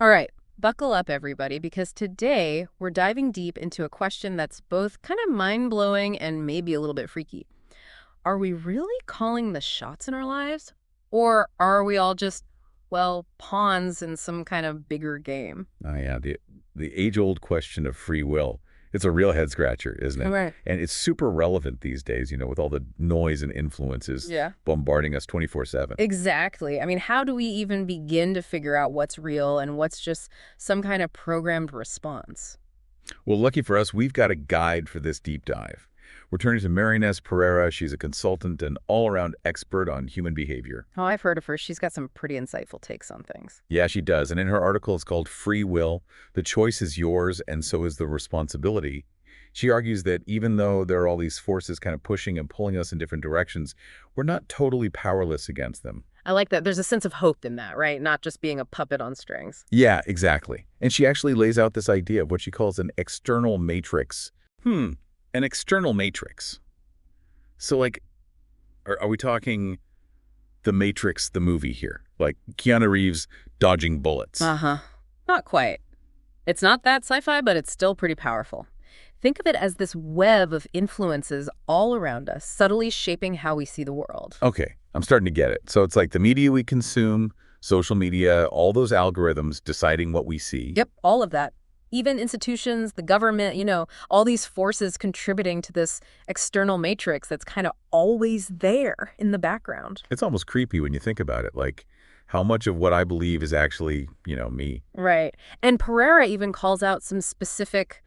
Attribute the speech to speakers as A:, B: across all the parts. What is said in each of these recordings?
A: All right, buckle up, everybody, because today we're diving deep into a question that's both kind of mind-blowing and maybe a little bit freaky. Are we really calling the shots in our lives? Or are we all just, well, pawns in some kind of bigger game?
B: Oh, yeah, the age-old question of free will. It's a real head-scratcher, isn't it?
A: Right.
B: And it's super relevant these days, with all the noise and influences
A: Yeah.
B: bombarding us 24/7.
A: Exactly. I mean, how do we even begin to figure out what's real and what's just some kind of programmed response?
B: Well, lucky for us, we've got a guide for this deep dive. We're turning to Marynês Pereira. She's a consultant and all-around expert on human behavior.
A: Oh, I've heard of her. She's got some pretty insightful takes on things.
B: Yeah, she does. And in her article, it's called Free Will. The choice is yours, and so is the responsibility. She argues that even though there are all these forces kind of pushing and pulling us in different directions, we're not totally powerless against them.
A: I like that. There's a sense of hope in that, right? Not just being a puppet on strings.
B: Yeah, exactly. And she actually lays out this idea of what she calls an external matrix. An external matrix. So, like, are we talking The Matrix, the movie here? Like Keanu Reeves dodging bullets?
A: Uh-huh. Not quite. It's not that sci-fi, but it's still pretty powerful. Think of it as this web of influences all around us, subtly shaping how we see the world.
B: Okay, I'm starting to get it. So it's like the media we consume, social media, all those algorithms deciding what we see.
A: Yep, all of that. Even institutions, the government, all these forces contributing to this external matrix that's kind of always there in the background.
B: It's almost creepy when you think about it, like how much of what I believe is actually, me.
A: Right. And Pereira even calls out some specific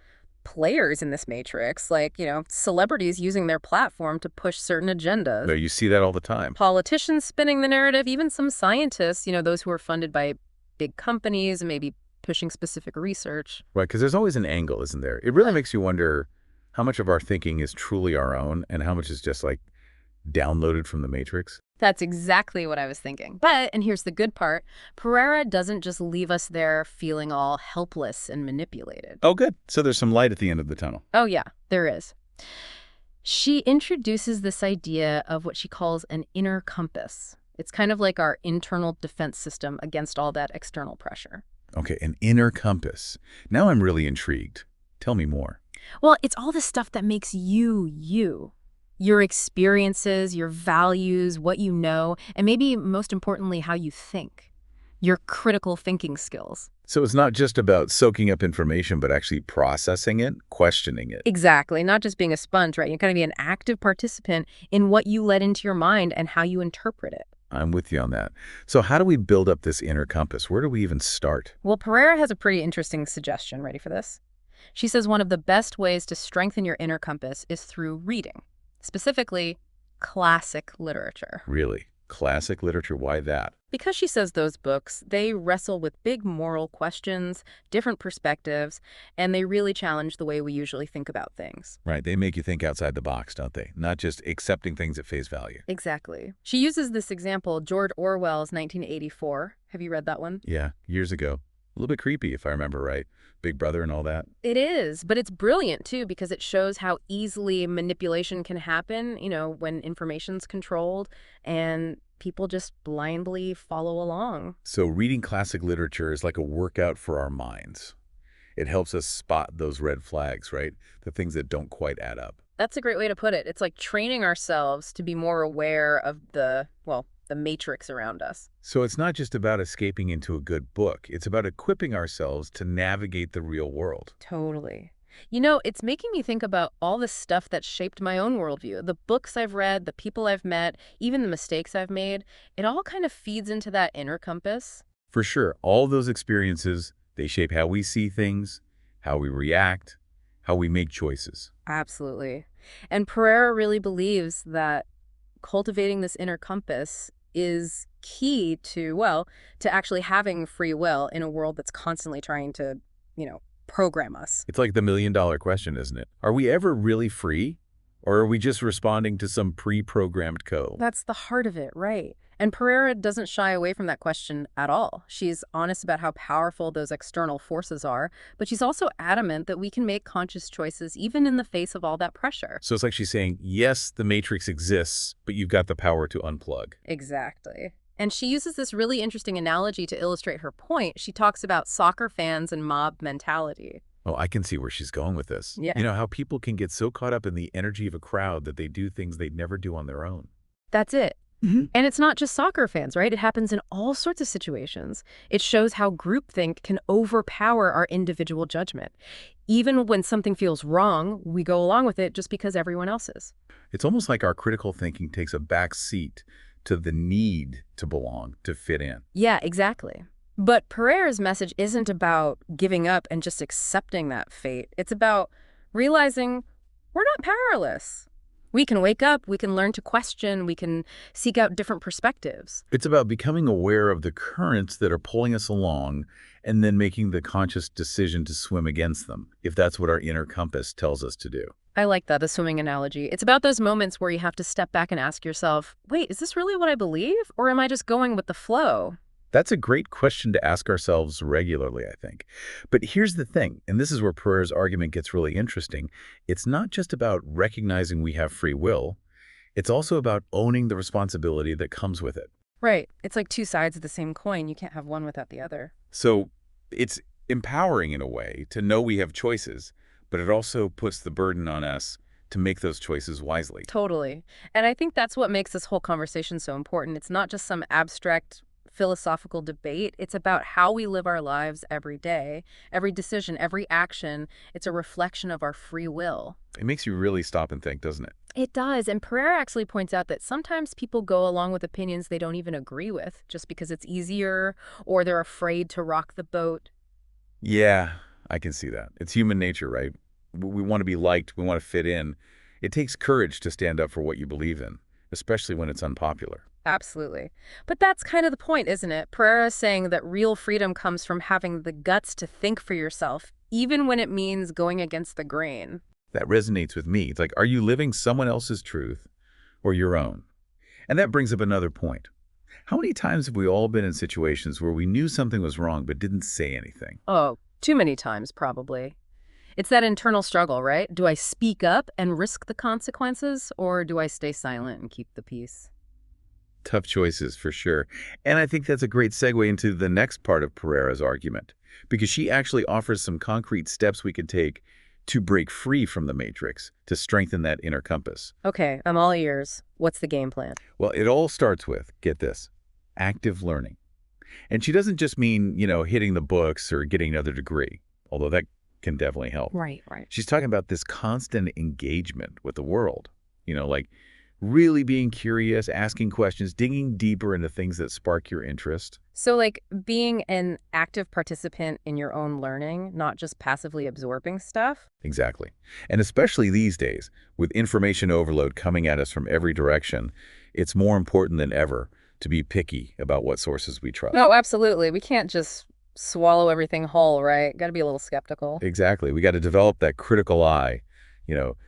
A: players in this matrix, like, celebrities using their platform to push certain agendas.
B: But you see that all the time.
A: Politicians spinning the narrative, even some scientists, those who are funded by big companies and maybe pushing specific research.
B: Right, because there's always an angle, isn't there? It really makes you wonder how much of our thinking is truly our own and how much is just like downloaded from the matrix.
A: That's exactly what I was thinking. And here's the good part, Pereira doesn't just leave us there feeling all helpless and manipulated.
B: Oh, good. So there's some light at the end of the tunnel.
A: Oh, yeah, there is. She introduces this idea of what she calls an inner compass. It's kind of like our internal defense system against all that external pressure.
B: Okay, an inner compass. Now I'm really intrigued. Tell me more.
A: Well, it's all the stuff that makes you, you. Your experiences, your values, what you know, and maybe most importantly, how you think. Your critical thinking skills.
B: So it's not just about soaking up information, but actually processing it, questioning it.
A: Exactly. Not just being a sponge, right? You're going to be an active participant in what you let into your mind and how you interpret it.
B: I'm with you on that. So how do we build up this inner compass? Where do we even start?
A: Well, Pereira has a pretty interesting suggestion. Ready for this? She says one of the best ways to strengthen your inner compass is through reading, specifically classic literature.
B: Really? Classic literature? Why that?
A: Because she says those books, they wrestle with big moral questions, different perspectives, and they really challenge the way we usually think about things.
B: Right. They make you think outside the box, don't they? Not just accepting things at face value.
A: Exactly. She uses this example, George Orwell's 1984. Have you read that one?
B: Yeah, years ago. A little bit creepy, if I remember right. Big Brother and all that.
A: It is, but it's brilliant, too, because it shows how easily manipulation can happen, when information's controlled and people just blindly follow along.
B: So reading classic literature is like a workout for our minds. It helps us spot those red flags, right? The things that don't quite add up.
A: That's a great way to put it. It's like training ourselves to be more aware of the matrix around us.
B: So it's not just about escaping into a good book. It's about equipping ourselves to navigate the real world.
A: Totally. It's making me think about all the stuff that shaped my own worldview. The books I've read, the people I've met, even the mistakes I've made. It all kind of feeds into that inner compass.
B: For sure. All those experiences, they shape how we see things, how we react, how we make choices.
A: Absolutely. And Pereira really believes that cultivating this inner compass is key to actually having free will in a world that's constantly trying to, program us.
B: It's like the million-dollar question, isn't it? Are we ever really free? Or are we just responding to some pre-programmed code?
A: That's the heart of it, right? And Pereira doesn't shy away from that question at all. She's honest about how powerful those external forces are, but she's also adamant that we can make conscious choices even in the face of all that pressure.
B: So it's like she's saying, yes, the matrix exists, but you've got the power to unplug.
A: Exactly. And she uses this really interesting analogy to illustrate her point. She talks about soccer fans and mob mentality.
B: Oh, I can see where she's going with this.
A: Yeah.
B: You know, how people can get so caught up in the energy of a crowd that they do things they'd never do on their own.
A: That's it.
B: Mm-hmm.
A: And it's not just soccer fans, right? It happens in all sorts of situations. It shows how groupthink can overpower our individual judgment. Even when something feels wrong, we go along with it just because everyone else is.
B: It's almost like our critical thinking takes a back seat to the need to belong, to fit in.
A: Yeah, exactly. But Pereira's message isn't about giving up and just accepting that fate. It's about realizing we're not powerless. We can wake up, we can learn to question, we can seek out different perspectives.
B: It's about becoming aware of the currents that are pulling us along and then making the conscious decision to swim against them, if that's what our inner compass tells us to do.
A: I like that, the swimming analogy. It's about those moments where you have to step back and ask yourself, wait, is this really what I believe? Or am I just going with the flow?
B: That's a great question to ask ourselves regularly, I think. But here's the thing, and this is where Pereira's argument gets really interesting. It's not just about recognizing we have free will. It's also about owning the responsibility that comes with it.
A: Right. It's like two sides of the same coin. You can't have one without the other.
B: So it's empowering in a way to know we have choices, but it also puts the burden on us to make those choices wisely.
A: Totally. And I think that's what makes this whole conversation so important. It's not just some abstract philosophical debate. It's about how we live our lives every day, every decision, every action. It's a reflection of our free will.
B: It makes you really stop and think, doesn't it?
A: It does. And Pereira actually points out that sometimes people go along with opinions they don't even agree with just because it's easier or they're afraid to rock the boat.
B: Yeah, I can see that. It's human nature, right? We want to be liked. We want to fit in. It takes courage to stand up for what you believe in, especially when it's unpopular.
A: Absolutely. But that's kind of the point, isn't it? Pereira is saying that real freedom comes from having the guts to think for yourself, even when it means going against the grain.
B: That resonates with me. It's like, are you living someone else's truth or your own? And that brings up another point. How many times have we all been in situations where we knew something was wrong but didn't say anything?
A: Oh, too many times, probably. It's that internal struggle, right? Do I speak up and risk the consequences, or do I stay silent and keep the peace?
B: Tough choices, for sure. And I think that's a great segue into the next part of Pereira's argument, because she actually offers some concrete steps we can take to break free from the matrix, to strengthen that inner compass.
A: Okay, I'm all ears. What's the game plan?
B: Well, it all starts with, get this, active learning. And she doesn't just mean, hitting the books or getting another degree, although that can definitely help.
A: Right.
B: She's talking about this constant engagement with the world, like really being curious, asking questions, digging deeper into things that spark your interest.
A: So like being an active participant in your own learning, not just passively absorbing stuff?
B: Exactly. And especially these days, with information overload coming at us from every direction, it's more important than ever to be picky about what sources we trust.
A: No, absolutely. We can't just swallow everything whole, right? Got to be a little skeptical.
B: Exactly. We got to develop that critical eye,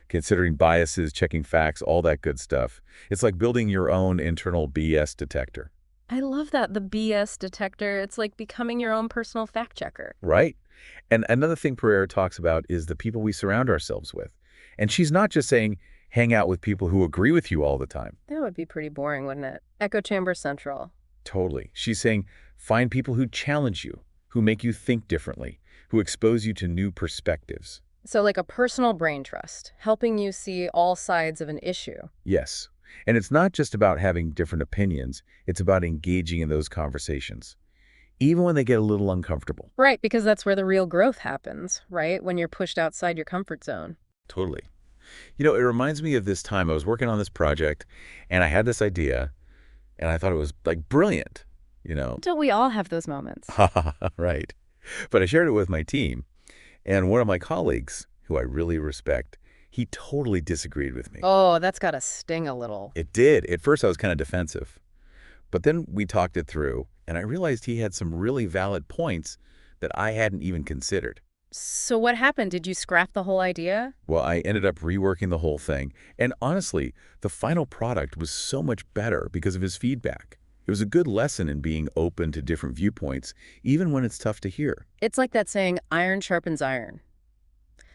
B: considering biases, checking facts, all that good stuff. It's like building your own internal BS detector.
A: I love that, the BS detector. It's like becoming your own personal fact checker.
B: Right. And another thing Pereira talks about is the people we surround ourselves with. And she's not just saying, hang out with people who agree with you all the time.
A: That would be pretty boring, wouldn't it? Echo chamber central.
B: Totally. She's saying, find people who challenge you, who make you think differently, who expose you to new perspectives.
A: So like a personal brain trust, helping you see all sides of an issue.
B: Yes. And it's not just about having different opinions. It's about engaging in those conversations, even when they get a little uncomfortable.
A: Right, because that's where the real growth happens, right? When you're pushed outside your comfort zone.
B: Totally. It reminds me of this time I was working on this project, and I had this idea, and I thought it was, brilliant,
A: Don't we all have those moments?
B: Right. But I shared it with my team, and one of my colleagues, who I really respect, he totally disagreed with me.
A: Oh, that's got to sting a little.
B: It did. At first, I was kind of defensive. But then we talked it through, and I realized he had some really valid points that I hadn't even considered.
A: So what happened? Did you scrap the whole idea?
B: Well, I ended up reworking the whole thing. And honestly, the final product was so much better because of his feedback. It was a good lesson in being open to different viewpoints, even when it's tough to hear.
A: It's like that saying, iron sharpens iron.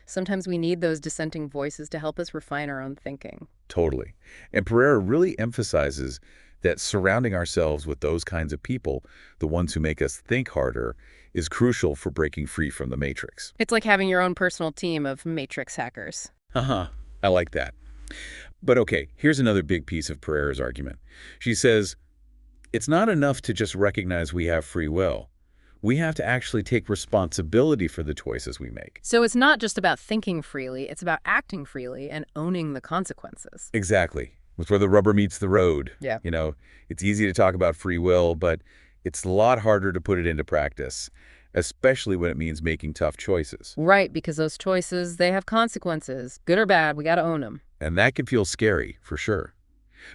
A: Sometimes we need those dissenting voices to help us refine our own thinking.
B: Totally. And Pereira really emphasizes that surrounding ourselves with those kinds of people, the ones who make us think harder, is crucial for breaking free from the matrix.
A: It's like having your own personal team of matrix hackers.
B: I like that. But okay, here's another big piece of Pereira's argument. She says, it's not enough to just recognize we have free will. We have to actually take responsibility for the choices we make.
A: So it's not just about thinking freely, it's about acting freely and owning the consequences.
B: Exactly. It's where the rubber meets the road.
A: Yeah.
B: You know, it's easy to talk about free will, but it's a lot harder to put it into practice, especially when it means making tough choices.
A: Right, because those choices, they have consequences. Good or bad, we got to own them.
B: And that can feel scary, for sure.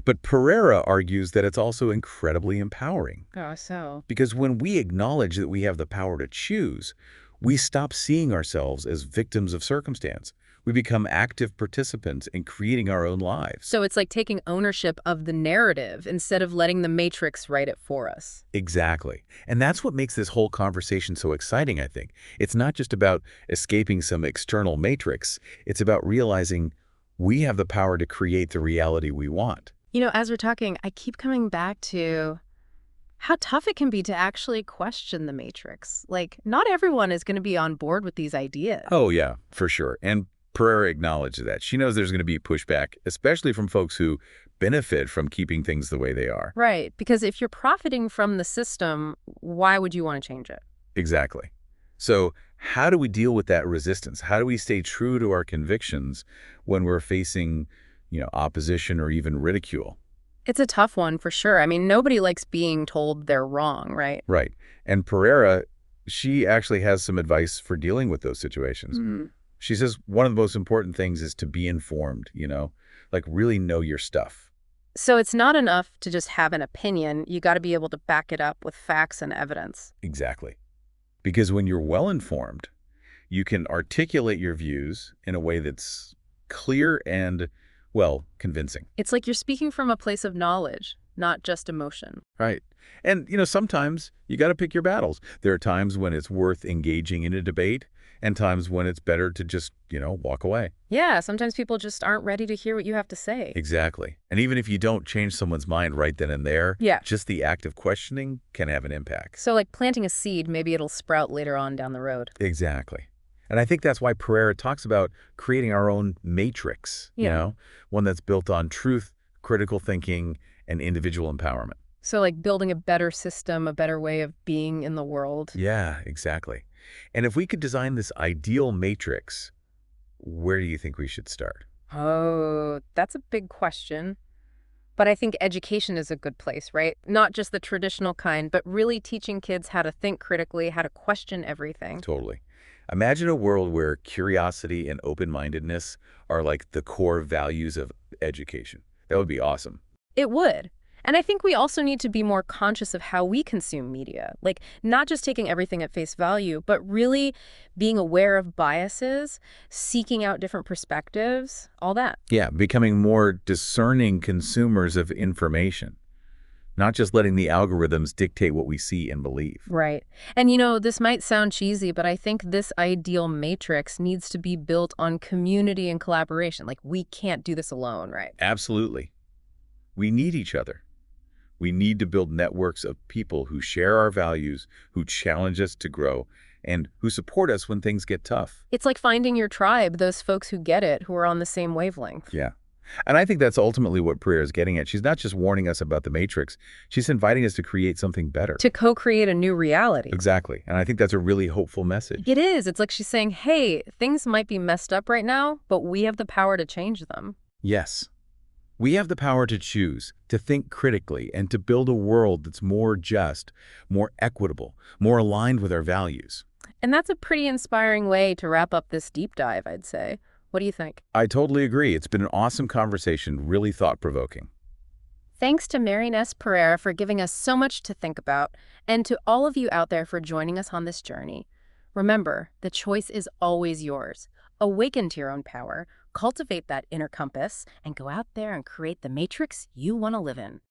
B: But Pereira argues that it's also incredibly empowering.
A: Oh, so?
B: Because when we acknowledge that we have the power to choose, we stop seeing ourselves as victims of circumstance. We become active participants in creating our own lives.
A: So it's like taking ownership of the narrative instead of letting the matrix write it for us.
B: Exactly. And that's what makes this whole conversation so exciting, I think. It's not just about escaping some external matrix. It's about realizing we have the power to create the reality we want.
A: You know, as we're talking, I keep coming back to how tough it can be to actually question the matrix. Like, not everyone is going to be on board with these ideas.
B: Oh, yeah, for sure. And Pereira acknowledged that. She knows there's going to be pushback, especially from folks who benefit from keeping things the way they are.
A: Right, because if you're profiting from the system, why would you want to change it?
B: Exactly. So how do we deal with that resistance? How do we stay true to our convictions when we're facing, opposition or even ridicule?
A: It's a tough one for sure. I mean, nobody likes being told they're wrong, right?
B: Right. And Pereira, she actually has some advice for dealing with those situations.
A: Mm.
B: She says one of the most important things is to be informed, like really know your stuff.
A: So it's not enough to just have an opinion. You got to be able to back it up with facts and evidence.
B: Exactly. Because when you're well informed, you can articulate your views in a way that's clear and, convincing.
A: It's like you're speaking from a place of knowledge, not just emotion.
B: Right. And, sometimes you got to pick your battles. There are times when it's worth engaging in a debate and times when it's better to just, walk away.
A: Yeah, sometimes people just aren't ready to hear what you have to say.
B: Exactly. And even if you don't change someone's mind right then and there, just the act of questioning can have an impact.
A: So like planting a seed, maybe it'll sprout later on down the road.
B: Exactly. And I think that's why Pereira talks about creating our own matrix, one that's built on truth, critical thinking, and individual empowerment.
A: So like building a better system, a better way of being in the world.
B: Yeah, exactly. And if we could design this ideal matrix, where do you think we should start?
A: Oh, that's a big question. But I think education is a good place, right? Not just the traditional kind, but really teaching kids how to think critically, how to question everything.
B: Totally. Imagine a world where curiosity and open-mindedness are like the core values of education. That would be awesome.
A: It would. And I think we also need to be more conscious of how we consume media. Like, not just taking everything at face value, but really being aware of biases, seeking out different perspectives, all that.
B: Yeah, becoming more discerning consumers of information. Not just letting the algorithms dictate what we see and believe.
A: Right. And this might sound cheesy, but I think this ideal matrix needs to be built on community and collaboration. Like, we can't do this alone, right?
B: Absolutely. We need each other. We need to build networks of people who share our values, who challenge us to grow, and who support us when things get tough.
A: It's like finding your tribe, those folks who get it, who are on the same wavelength.
B: Yeah. And I think that's ultimately what Pereira is getting at. She's not just warning us about the matrix. She's inviting us to create something better.
A: To co-create a new reality.
B: Exactly. And I think that's a really hopeful message.
A: It is. It's like she's saying, hey, things might be messed up right now, but we have the power to change them.
B: Yes. We have the power to choose, to think critically, and to build a world that's more just, more equitable, more aligned with our values.
A: And that's a pretty inspiring way to wrap up this deep dive, I'd say. What do you think?
B: I totally agree. It's been an awesome conversation, really thought-provoking.
A: Thanks to Marynês Pereira for giving us so much to think about, and to all of you out there for joining us on this journey. Remember, the choice is always yours. Awaken to your own power, cultivate that inner compass, and go out there and create the matrix you want to live in.